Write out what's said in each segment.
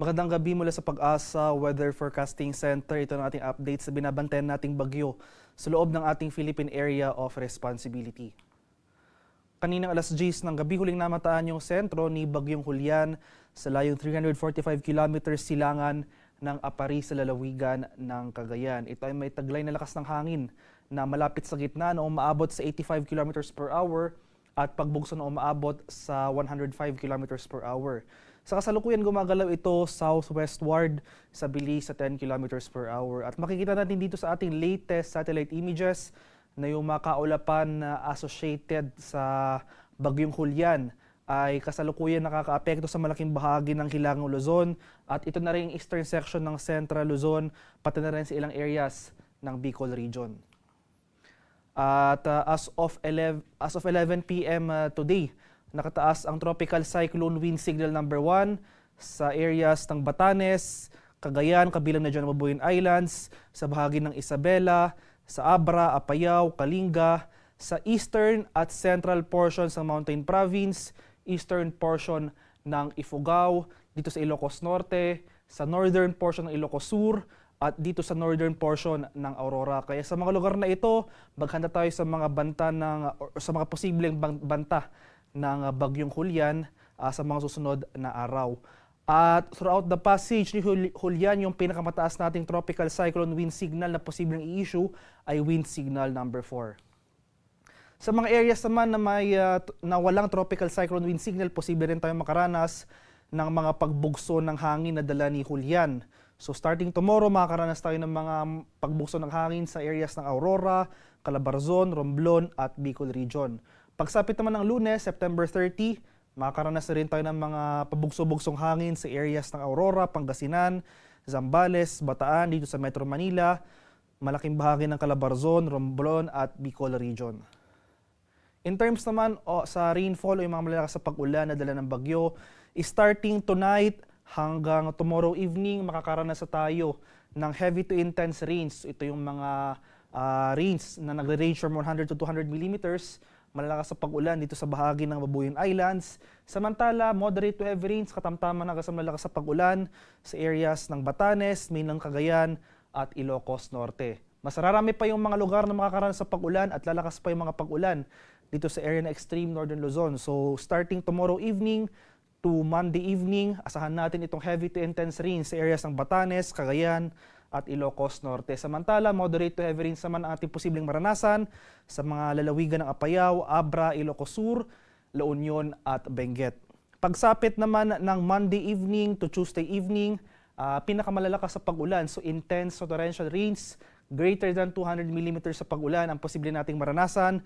Magandang gabi mula sa Pag-asa Weather Forecasting Center. Ito ang ating update sa binabantayan nating bagyo sa loob ng ating Philippine Area of Responsibility. Kaninang alas 10 ng gabi, huling namataan yung sentro ni Bagyong Julian sa layong 345 kilometers silangan ng Apari sa lalawigan ng Cagayan. Ito ay may taglay na lakas ng hangin na malapit sa gitna na umaabot sa 85 kilometers per hour at pagbugso na umaabot sa 105 kilometers per hour. Sa kasalukuyan, gumagalaw ito southwestward sa bilis sa 10 kilometers per hour. At makikita natin dito sa ating latest satellite images na yung mga kaulapan na associated sa Bagyong Julian ay kasalukuyan nakakaapekto sa malaking bahagi ng Hilagang Luzon at ito na rin yung eastern section ng Central Luzon, pati na rin sa ilang areas ng Bicol region. At as of 11 p.m. Today, nakataas ang Tropical Cyclone Wind Signal number 1 sa areas ng Batanes, Cagayan, kabilang na dyan Mabuyan Islands, sa bahagi ng Isabela, sa Abra, Apayao, Kalinga, sa eastern at central portions ng Mountain Province, eastern portion ng Ifugao, dito sa Ilocos Norte, sa northern portion ng Ilocos Sur, at dito sa northern portion ng Aurora. Kaya sa mga lugar na ito, maghanda tayo sa mga sa mga posibleng banta ng Bagyong Julian sa mga susunod na araw. At throughout the passage ni Julian, yung pinakamataas nating tropical cyclone wind signal na posibleng i-issue ay wind signal number 4. Sa mga areas naman na walang tropical cyclone wind signal, posible rin tayong makaranas ng mga pagbugso ng hangin na dala ni Julian. So starting tomorrow, makakaranas tayo ng mga pagbugso ng hangin sa areas ng Aurora, Calabarzon, Romblon at Bicol region. Pagsapit naman ng Lunes, September 30, makakaranas na rin tayo ng mga pabugso-bugsong hangin sa areas ng Aurora, Pangasinan, Zambales, Bataan, dito sa Metro Manila, malaking bahagi ng Calabarzon, Romblon at Bicol region. In terms naman sa rainfall o yung mga malalakas sa pag-ulan na dala ng bagyo, starting tonight hanggang tomorrow evening, makakaranas na tayo ng heavy to intense rains. Ito yung mga rains na nagre-range from 100 to 200 millimeters, malalakas sa pag-ulan dito sa bahagi ng Mabuyan Islands. Samantala, moderate to heavy rains, katamtaman hanggang sa malalakas sa pag-ulan sa areas ng Batanes, Minang Cagayan at Ilocos Norte. Mas marami pa yung mga lugar na makakaranas sa pag-ulan at lalakas pa yung mga pag-ulan dito sa area ng extreme northern Luzon. So starting tomorrow evening to Monday evening, asahan natin itong heavy to intense rains sa areas ng Batanes, Cagayan at Ilocos Norte. Samantala, moderate to heavy rains naman ang ating posibleng maranasan sa mga lalawigan ng Apayao, Abra, Ilocos Sur, La Union at Benguet. Pagsapit naman ng Monday evening to Tuesday evening, pinakamalalakas sa pag-ulan, so intense to torrential rains, greater than 200 millimeters sa pag-ulan ang posible nating maranasan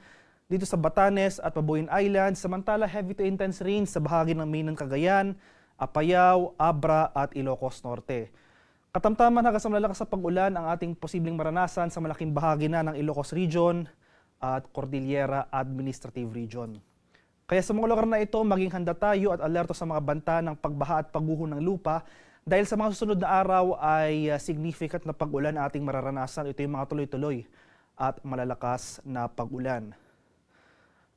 dito sa Batanes at Mabuyan Islands. Samantala, heavy to intense rains sa bahagi ng Minang Cagayan, Apayao, Abra at Ilocos Norte. Katamtaman hanggang sa malalakas sa pag-ulan ang ating posibleng maranasan sa malaking bahagi na ng Ilocos Region at Cordillera Administrative Region. Kaya sa mga lugar na ito, maging handa tayo at alerto sa mga banta ng pagbaha at pagguho ng lupa dahil sa mga susunod na araw ay significant na pag-ulan ating mararanasan. Ito yung mga tuloy-tuloy at malalakas na pag-ulan.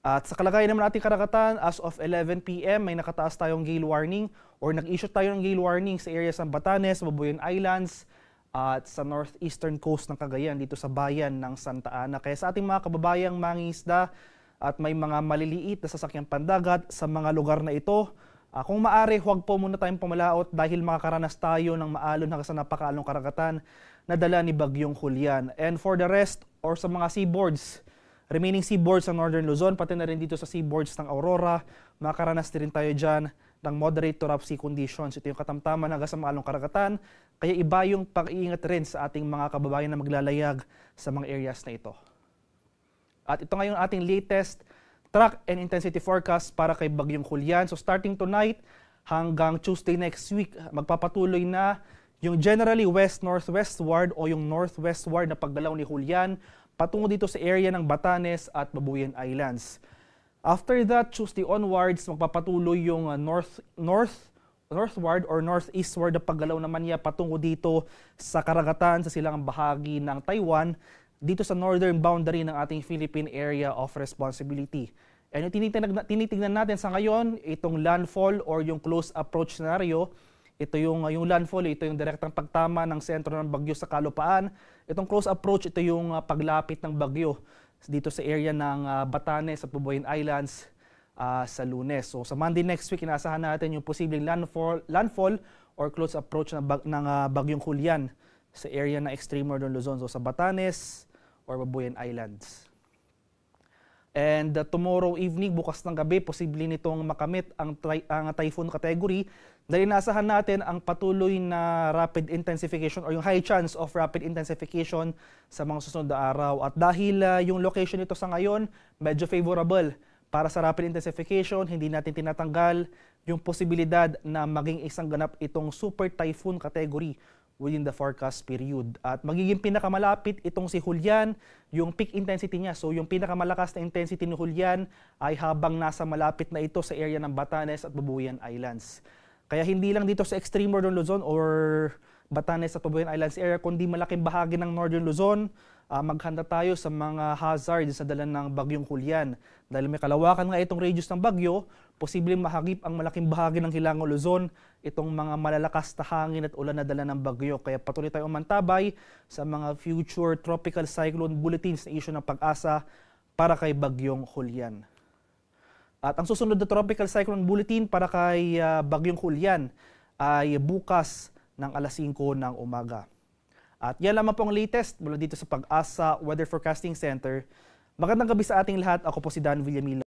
At sa kalagayan naman ating karagatan, as of 11 p.m. may nakataas tayong gale warning or nag-issue tayo ng gale warning sa areas ng Batanes, Mabuyan Islands at sa northeastern coast ng Cagayan dito sa bayan ng Santa Ana. Kaya sa ating mga kababayang mangingisda at may mga maliliit na sasakyang pandagat sa mga lugar na ito, kung maaari, huwag po muna tayong pumalaot dahil makakaranas tayo ng maalon hanggang sa napakaalong karagatan na dala ni Bagyong Julian. And for the rest or sa mga seaboards, remaining seaboards sa northern Luzon, pati na rin dito sa seaboards ng Aurora, makakaranas din tayo dyan ng moderate to rough sea conditions. Ito yung katamtaman hanggang sa maalong karagatan, kaya iba yung pag-iingat rin sa ating mga kababayan na maglalayag sa mga areas na ito. At ito ngayon ating latest track and intensity forecast para kay Bagyong Julian. So starting tonight hanggang Tuesday next week, magpapatuloy na yung generally west-northwestward o yung northwestward na paggalaw ni Julian patungo dito sa area ng Batanes at Mabuyan Islands. After that, Tuesday onwards, magpapatuloy yung northward or northeastward na paggalaw naman niya patungo dito sa karagatan sa silangang bahagi ng Taiwan, dito sa northern boundary ng ating Philippine Area of Responsibility. And yung tinitingnan natin sa ngayon, itong landfall or yung close approach scenario, Ito yung landfall, ito yung direktang pagtama ng sentro ng bagyo sa kalupaan. Itong close approach, ito yung paglapit ng bagyo dito sa area ng Batanes at Bubuyan Islands sa Lunes. So sa Monday next week, inaasahan natin yung posibleng landfall or close approach ng bagyong Julian sa area ng extreme northern Luzon. So sa Batanes or Bubuyan Islands. And tomorrow evening, bukas ng gabi, posible nitong makamit ang typhoon category dahil inaasahan natin ang patuloy na rapid intensification or yung high chance of rapid intensification sa mga susunod na araw. At dahil yung location nito sa ngayon, medyo favorable para sa rapid intensification, hindi natin tinatanggal yung posibilidad na maging isang ganap itong super typhoon category within the forecast period. At magiging pinakamalapit itong si Julian, yung peak intensity niya. So yung pinakamalakas na intensity ni Julian ay habang nasa malapit na ito sa area ng Batanes at Bubuyan Islands. Kaya hindi lang dito sa extreme northern Luzon or Batanes at Bubuyan Islands area, kundi malaking bahagi ng northern Luzon, maghanda tayo sa mga hazards sa dala ng bagyong Julian. Dahil may kalawakan nga itong radius ng bagyo, posibleng mahagip ang malaking bahagi ng Hilangaw Luzon itong mga malalakas na hangin at ulan na dala ng bagyo. Kaya patuloy tayong umantabay sa mga future tropical cyclone bulletins na issue ng Pag-asa para kay bagyong Julian. At ang susunod na tropical cyclone bulletin para kay bagyong Julian ay bukas ng alas 5 ng umaga. At yan lamang po ang latest mula dito sa Pag-asa Weather Forecasting Center. Magandang gabi sa ating lahat. Ako po si Dan Villamila.